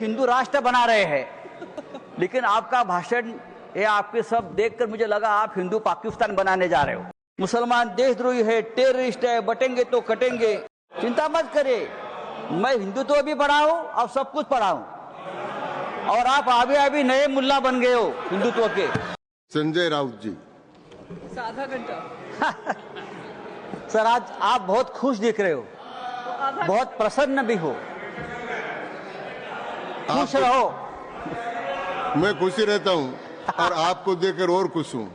हिंदू राष्ट्र बना रहे हैं, लेकिन आपका भाषण ये आपके सब देखकर मुझे लगा आप हिंदू पाकिस्तान बनाने जा रहे हो। मुसलमान देशद्रोही है, टेररिस्ट है, बटेंगे तो कटेंगे। चिंता मत करिए, मैं हिंदुत्व भी पढ़ा हूं और सब कुछ पढ़ा हूं, और आप अभी नए मुल्ला बन गए हो हिंदुत्व के। संजय राउत जी, आधा घंटा। सर आज आप बहुत खुश दिख रहे हो, बहुत प्रसन्न भी हो, खुश रहो। मैं खुशी रहता हूं और आपको देखकर और खुश हूं।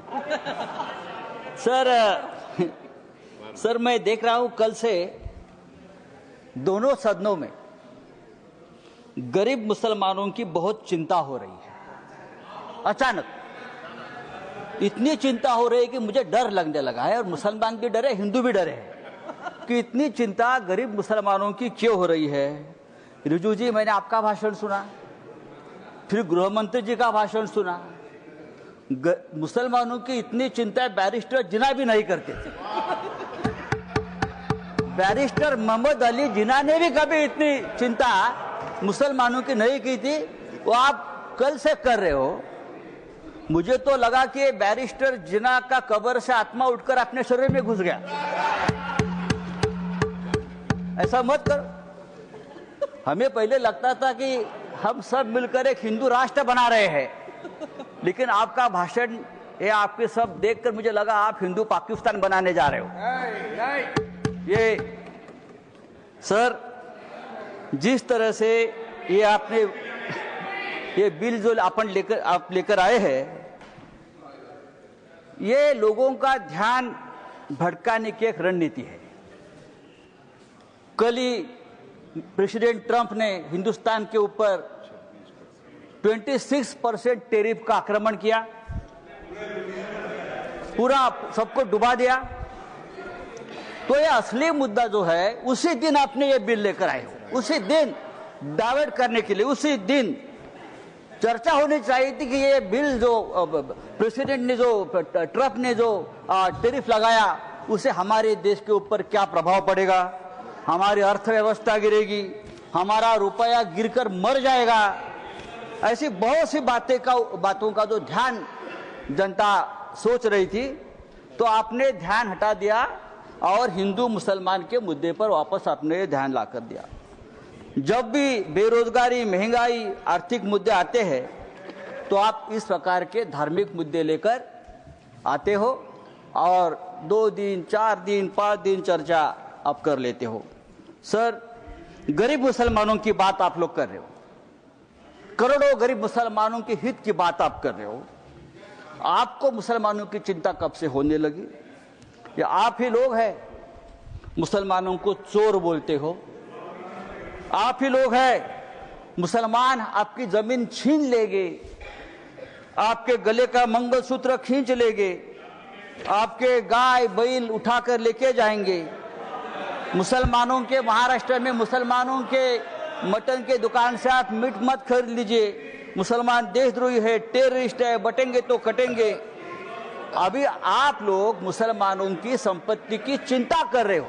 सर मैं देख रहा हूं कल से दोनों सदनों में गरीब मुसलमानों की बहुत चिंता हो रही है। अचानक इतनी चिंता हो रही है कि मुझे डर लगने लगा है, और मुसलमान भी डरे, हिंदू भी डरे हैं कि इतनी चिंता गरीब मुसलमानों की क्यों हो रही है। रिजू जी, मैंने आपका भाषण सुना, फिर गृह मंत्री जी का भाषण सुना। मुसलमानों की इतनी चिंता बैरिस्टर जिना भी नहीं करते थे। बैरिस्टर मोहम्मद अली जिना ने भी कभी इतनी चिंता मुसलमानों की नहीं की थी, वो आप कल से कर रहे हो। मुझे तो लगा कि बैरिस्टर जिना का कब्र से आत्मा उठकर अपने शरीर में घुस गया। ऐसा मत करो। हमें पहले लगता था कि हम सब मिलकर एक हिंदू राष्ट्र बना रहे हैं, लेकिन आपका भाषण ये आपके सब देखकर मुझे लगा आप हिंदू पाकिस्तान बनाने जा रहे हो। ये सर, जिस तरह से ये आपने ये बिल जो आप लेकर आए हैं, ये लोगों का ध्यान भटकाने की एक रणनीति है। कल ही प्रेसिडेंट ट्रंप ने हिंदुस्तान के ऊपर 26% टेरिफ का आक्रमण किया, पूरा सबको डुबा दिया। तो ये असली मुद्दा जो है, उसी दिन आपने ये बिल लेकर आए हो, उसी दिन डाइवर्ट करने के लिए, उसी दिन चर्चा होनी चाहिए थी कि ये बिल जो प्रेसिडेंट ने, जो ट्रंप ने जो टेरिफ लगाया, उसे हमारे देश के ऊपर क्या प्रभाव पड़ेगा, हमारी अर्थव्यवस्था गिरेगी, हमारा रुपया गिरकर मर जाएगा। ऐसी बहुत सी बातों का जो ध्यान जनता सोच रही थी, तो आपने ध्यान हटा दिया और हिंदू मुसलमान के मुद्दे पर वापस आपने ध्यान लाकर दिया। जब भी बेरोजगारी, महंगाई, आर्थिक मुद्दे आते हैं, तो आप इस प्रकार के धार्मिक मुद्दे लेकर आते हो और 2 दिन, 4 दिन, 5 दिन चर्चा आप कर लेते हो। सर, गरीब मुसलमानों की बात आप लोग कर रहे हो, करोड़ों गरीब मुसलमानों के हित की बात आप कर रहे हो। आपको मुसलमानों की चिंता कब से होने लगी? या आप ही लोग हैं मुसलमानों को चोर बोलते हो? आप ही लोग हैं मुसलमान आपकी जमीन छीन लेंगे, आपके गले का मंगलसूत्र खींच लेंगे, आपके गाय बैल उठाकर लेके जाएंगे। मुसलमानों के, महाराष्ट्र में मुसलमानों के मटन के दुकान से आप मीट मत खरीद लीजिए, मुसलमान देशद्रोही है, टेररिस्ट है, बटेंगे तो कटेंगे। अभी आप लोग मुसलमानों की संपत्ति की चिंता कर रहे हो,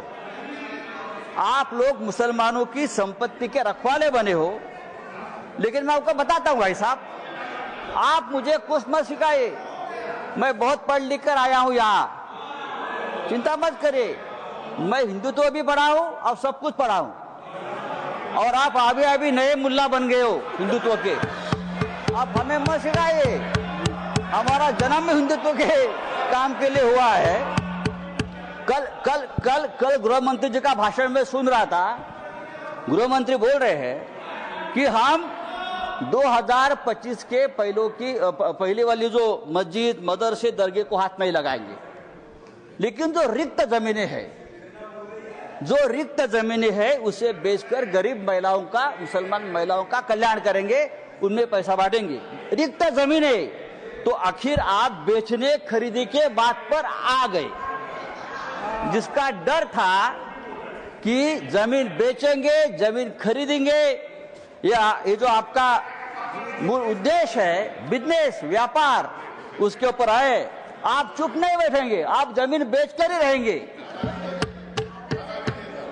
आप लोग मुसलमानों की संपत्ति के रखवाले बने हो। लेकिन मैं आपको बताता हूं भाई साहब, आप मुझे कुछ मत सिखाइए, मैं बहुत पढ़ लिख कर आया हूं यहां। चिंता मत करिए, मैं हिंदुत्व भी पढ़ा हूं और सब कुछ पढ़ा हूं, और आप अभी नए मुल्ला बन गए हो हिंदुत्व के। आप हमें मत सिखाइए, हमारा जन्म हिंदुत्व के काम के लिए हुआ है। कल गृह मंत्री जी का भाषण में सुन रहा था, गृह मंत्री बोल रहे हैं कि हम 2025 के पहले वाली जो मस्जिद, मदरसे, दरगाह को हाथ नहीं लगाएंगे, लेकिन जो रिक्त जमीनें हैं उसे बेचकर गरीब महिलाओं का, मुसलमान महिलाओं का कल्याण करेंगे, उनमें पैसा बांटेंगे। रिक्त जमीनें, तो आखिर आप बेचने खरीदने के बात पर आ गए। जिसका डर था कि जमीन बेचेंगे, जमीन खरीदेंगे, या ये जो आपका मूल उद्देश्य है बिजनेस, व्यापार, उसके ऊपर आए, आप चुप नहीं बैठेंगे, आप जमीन बेचकर ही रहेंगे।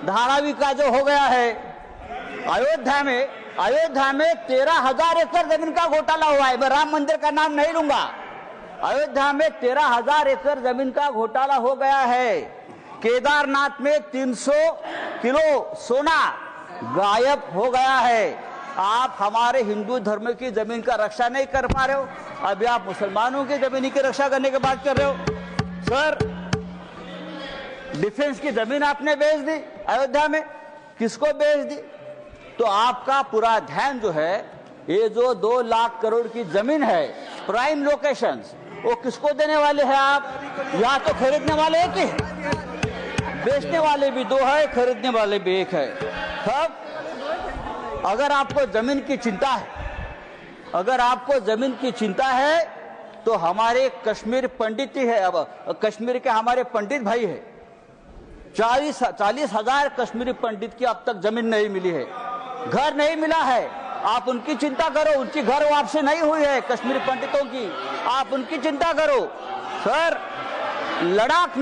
धारावी का जो हो गया है अयोध्या में, अयोध्या में 13,000 एकड़ जमीन का घोटाला हुआ है। मैं राम मंदिर का नाम नहीं लूंगा। अयोध्या में 13,000 एकड़ जमीन का घोटाला हो गया है। केदारनाथ में 300 किलो सोना गायब हो गया है। आप हमारे हिंदू धर्म की जमीन का रक्षा नहीं कर पा रहे हो, अभी आप मुसलमानों की जमीन की रक्षा करने की बात कर रहे हो। सर, डिफेंस की जमीन आपने बेच दी अयोध्या में, किसको बेच दी? तो आपका पूरा ध्यान जो है, ये जो 2 लाख करोड़ की जमीन है प्राइम लोकेशंस, वो किसको देने वाले हैं आप? या तो खरीदने वाले एक ही, बेचने वाले भी 2 है, खरीदने वाले भी 1 है। तब अगर आपको जमीन की चिंता है, अगर आपको जमीन की चिंता है, तो हमारे कश्मीर पंडित ही है। अब कश्मीर के हमारे पंडित भाई है, 40,000 कश्मीरी पंडित की अब तक जमीन नहीं मिली है, घर नहीं मिला है। आप उनकी चिंता करो, उनकी घर वापसी नहीं हुई है कश्मीरी पंडितों की, आप उनकी चिंता करो। सर, लद्दाख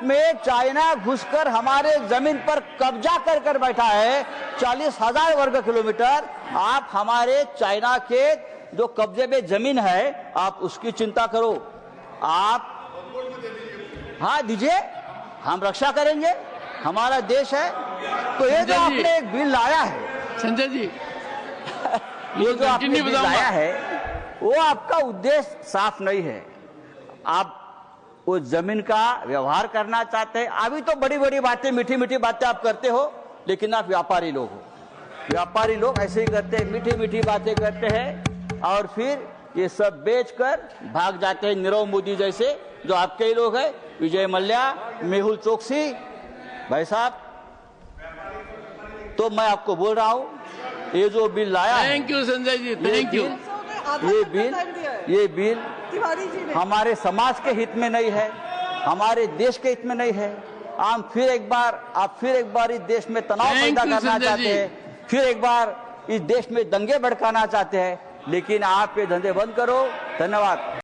में चाइना घुसकर हमारे जमीन पर कब्जा कर बैठा है, 40,000 वर्ग किलोमीटर। आप हमारे चाइना के जो कब्जे में जमीन है, आप उसकी चिंता करो। आप हाँ दीजिए, हम रक्षा करेंगे, हमारा देश है। तो ये जो आपने एक बिल लाया है संजय जी, ये जो आपने बिल लाया है, वो आपका उद्देश्य साफ नहीं है। आप वो जमीन का व्यवहार करना चाहते हैं। अभी तो बड़ी बड़ी बातें, मीठी मीठी बातें आप करते हो, लेकिन आप व्यापारी लोग हो। व्यापारी लोग ऐसे ही करते हैं, मीठी मीठी बातें करते हैं और फिर ये सब बेचकर भाग जाते हैं। नीरव मोदी जैसे जो आपके ही लोग हैं, विजय मल्ल्या, मेहुल चोकसी भाई साहब। तो मैं आपको बोल रहा हूं, ये जो बिल लाया है, thank you Sanjay ji, thank you. ये बिल हमारे समाज के हित में नहीं है, हमारे देश के हित में नहीं है। आप फिर एक बार इस देश में तनाव पैदा करना चाहते हैं, फिर एक बार इस देश में दंगे भड़काना चाहते हैं, लेकिन आप ये धंधे बंद करो। धन्यवाद।